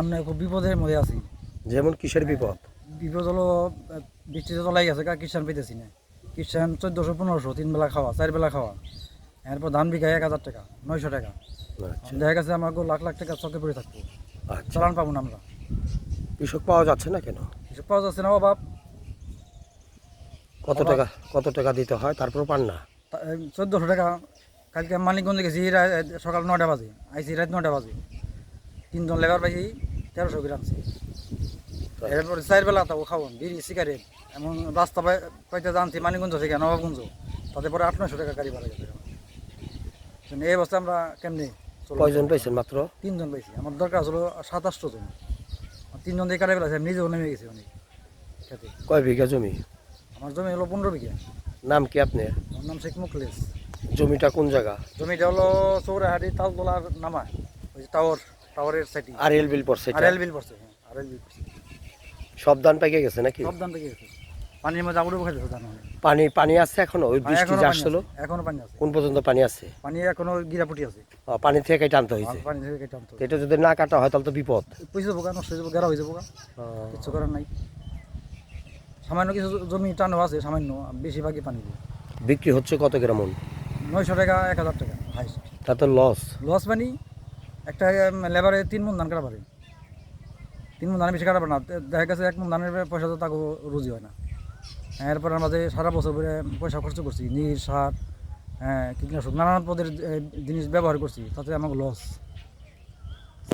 আমরা খুব বিপদের মধ্যে আছি। যেমন কিসের বিপদ? বিপদ হলো বৃষ্টিতে তলাই গেছে, কিষান পেতেছি না। কিষান 1400-1500 3 বেলা খাওয়া, 4 বেলা খাওয়া। এরপর ধান বিঘায় 1000 টাকা, 900 টাকা। আচ্ছা দেখা গেছে আমার লাখ লাখ টাকা চকে পড়ে থাকবো, আচ্ছা, চালান পাবো না আমরা। কৃষক পাওয়া যাচ্ছে না কেন? এসব পাওয়া যাচ্ছে না অভাব। কত টাকা দিতে হয় তারপর পান না? 1400 টাকা। কালকে মানিকগঞ্জে গেছি সকাল 9টা বাজে, আইসি রাত 9টা বাজে। 3 জন লেবার পাইছি 1300 করে আনছি। এরপর 4 বেলা তাও খাওয়ান, বিড়ি সিগারেট। এমন রাস্তা পাইতে জানছি মানিকগঞ্জ থেকে নবাবগঞ্জ, তাতে পরে 800-900 টাকা গাড়ি ভাড়া গেছে। এই অবস্থা আমরা কেমনি? কয়জন পাইছেন? মাত্র 3 জন পাইছি। আমার দরকার ছিল 27 জন। 3 জন দিয়ে কাটাই ফেলাছে, আমি নিজেও নেমে গেছি অনেক খেতে। কয় বিঘা জমি? আমার জমি হলো 15 বিঘা। নাম কি আপনার? আমার নাম শেখ মুখলেস। জমিটা কোন জায়গা? জমিটা হলো চৌরাহাটি তালতলার নামা, ওই টাওয়ারের সাইডে। আরএল বিল পড়ছে? আরএল বিল পড়ছে, হ্যাঁ আরএল বিল পড়ছে। সব ধান পাইকে গেছে নাকি? সব ধান থেকে গেছে, পানির মধ্যে আবুড়ে খাইতেছে ধান। পানি আছে এখনো? ওই বৃষ্টি যে আসছিল এখনো পানি আছে। কোন পর্যন্ত পানি আছে? পানি এখনো গিরাপুটি আছে। পানি থেকে কেটে আনতে হয়েছে? পানি থেকে কেটে আনতে হবে। এটা যদি না কাটা হয় তাহলে তো বিপদ। পয়সা বোকা নষ্ট হয়ে যাবো, গেরা হয়ে যাবো, কিছু করার নাই। সামান্য কিছু জমি টানো আছে, সামান্য, বেশিরভাগই পানি দিয়ে। বিক্রি হচ্ছে কত গ্রাম? 900 টাকা, 1000 টাকা হাইস্ট। তা তো লস। মানে একটা লেবারে 3 মণ ধান কাটা পারে। 3 মণ ধানের বেশি কাটা পারে না। দেখা গেছে 1 মণ ধানের পয়সা তো তাকে রুজি হয় না। এরপর আমাদের সারা বছর ধরে পয়সা খরচ করছি, নির সার, কীটনাশক, নানান পদের জিনিস ব্যবহার করছি, তাতে আমাকে লস।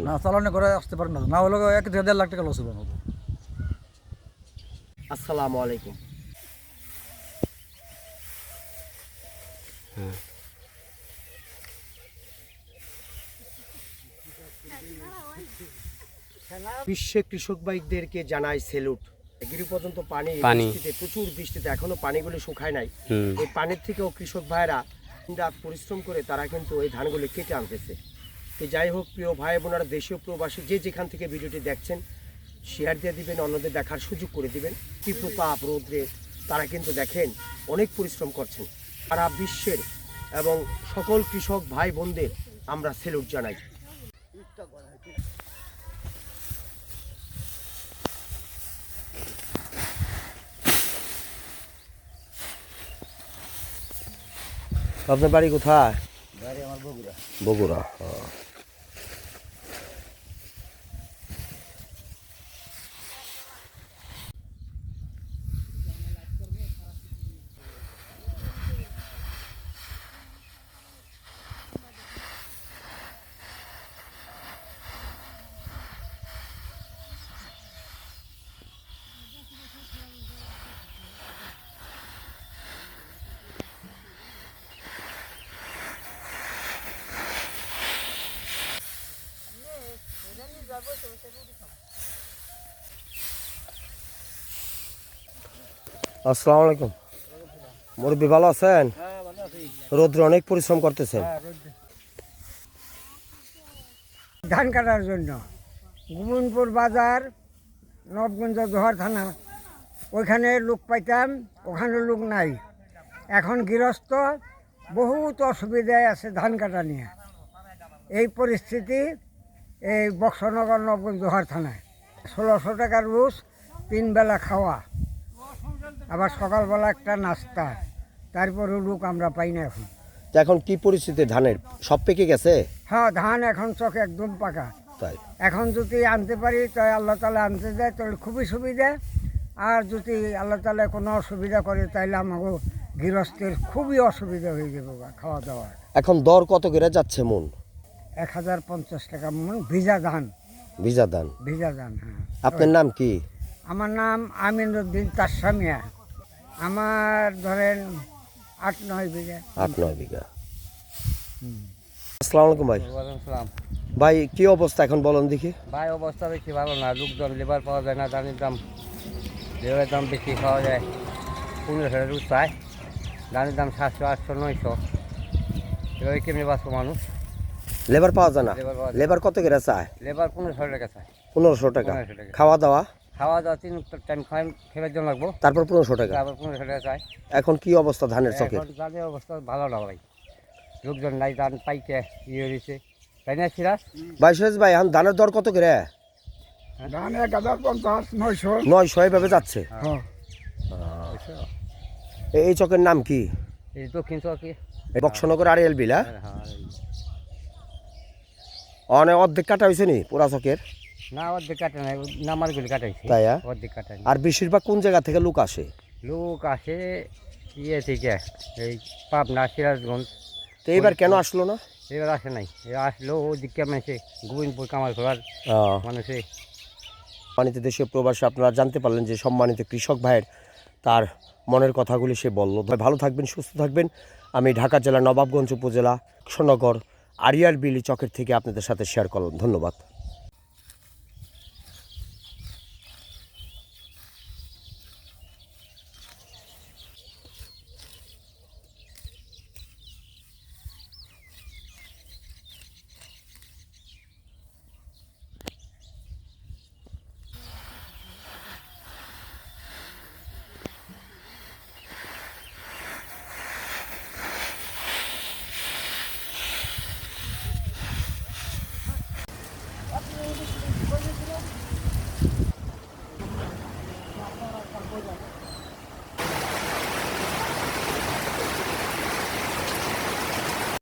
না চালানো করে আসতে পারে না, না হলে 1 থেকে 1.5 লাখ টাকা লস হবে আমাকে। আসসালামু আলাইকুম। বিশ্বে কৃষক ভাইদেরকে জানাই সেলুট। গিরি পর্যন্ত পানি, বৃষ্টিতে, প্রচুর বৃষ্টিতে এখনো পানিগুলো শুকায় নাই। এই পানির থেকেও কৃষক ভাইরা রাত পরিশ্রম করে তারা কিন্তু এই ধানগুলো কেটে আনতেছে। তো যাই হোক, প্রিয় ভাই বোনেরা, দেশীয় প্রবাসী যে যেখান থেকে ভিডিওটি দেখছেন, শেয়ার দিয়ে দিবেন, অন্যদের দেখার সুযোগ করে দিবেন। তীব্র তাপ রৌদ্রে তারা কিন্তু দেখেন অনেক পরিশ্রম করছেন। সারা বিশ্বের এবং সকল কৃষক ভাই বোনদের আমরা সেলুট জানাই। আপনার বাড়ি কোথায়? বাড়ি আমার বগুড়া। বগুড়া। আসসালামু আলাইকুম। মুরব্বী ভালো আছেন? রৌদ্রে অনেক পরিশ্রম করতেছেন। ধান কাটার জন্য গুমনপুর বাজার, নবগঞ্জ জোহর থানা, ওইখানে লোক পাইতাম, ওখানে লোক নাই। এখন গৃহস্থ বহুত অসুবিধায় আছে ধান কাটা নিয়ে। এই পরিস্থিতি এই বক্সনগর, নবগঞ্জ জোহর থানায় 1600 টাকার রোজ, 3 বেলা খাওয়া, আবার সকালবেলা একটা নাস্তা, তারপরেও লোক আমরা পাই না এখন। এখন কি পরিস্থিতি ধানের? সব পেকে গেছে? হ্যাঁ, ধান এখন চোখে একদম পাকা। তাই এখন যদি আনতে পারি তাই আল্লাহ তালা আনতে যায়, তাহলে খুবই সুবিধা। আর যদি আল্লাহ তালা কোনো অসুবিধা করে তাহলে আমাকে গৃহস্থের খুবই অসুবিধা হয়ে যাবে খাওয়া দাওয়ার। এখন দর কত করে যাচ্ছে মন? 1050 টাকা মন ভিজা ধান। ভিজা ধান? ভিজা ধান, হ্যাঁ। আপনার নাম কি? আমার নাম আমিনুদ্দিন তাসামিয়া। আমার ধরেন 8-9 বিঘা। 8-9 বিঘা। আসসালামু আলাইকুম ভাই। ভাই কি অবস্থা এখন বলেন দেখি? ভাই অবস্থা বেশি ভালো না, লোকজন লেবার পাওয়া যায় না, ধানের দাম, লেবারের দাম বেশি, খাওয়া যায় 1500 রোজ চায়, ধানের দাম 700, 800, 900। এভাবে কেমনি বাঁচবো মানুষ? লেবার পাওয়া যায় না? লেবার পাওয়া যায় না। লেবার কত করে চায়? লেবার 1500 টাকা চায়। 1500 টাকা? 1500 টাকা। খাওয়া দাওয়া? খাওয়া দাওয়া 3 টাইম খেবার জন্য লাগবো, তারপর 1500 টাকা? তারপর 1500 টাকা চায়। এখন কি অবস্থা ধানের চকের? এখন ধানের অবস্থা ভালো না ভাই, লোকজন নাই, ধান পাইতে ইয়ে হয়েছে, তাই না সিরাজ? ভাই সুরেশ ভাই, এখন ধানের দর কত করে? ধান 1050, 900। 900 এভাবে যাচ্ছে। হ্যাঁ। এই চকের নাম কি? এই দক্ষিণ চকে। এই বক্সনগর আড়িয়াল বিলা। হ্যাঁ। অনেক অর্ধেক কাটা হয়েছে নি পুরা চকের? না অর্ধেক কাটা নাই, নামারগুলি কাটাইছে। তাই অর্ধেক কাটাই। আর বেশিরভাগ কোন জায়গা থেকে লোক আসে? লোক আসে ইয়ে থেকে, এই পাবনা, সিরাজগঞ্জ। তো এইবার কেন আসলো না? এবার আসে নাই, এবার আসলো ওদিকে মানুষে গোবিন্দপুর কামাল খোলার মানুষে। সম্মানিত দেশীয় প্রবাসী, আপনারা জানতে পারলেন যে সম্মানিত কৃষক ভাইয়ের তার মনের কথাগুলি সে বলল। ভালো থাকবেন, সুস্থ থাকবেন। আমি ঢাকা জেলার নবাবগঞ্জ উপজেলা বক্সনগর আড়িয়াল বিলি চকের থেকে আপনাদের সাথে শেয়ার করলাম। ধন্যবাদ।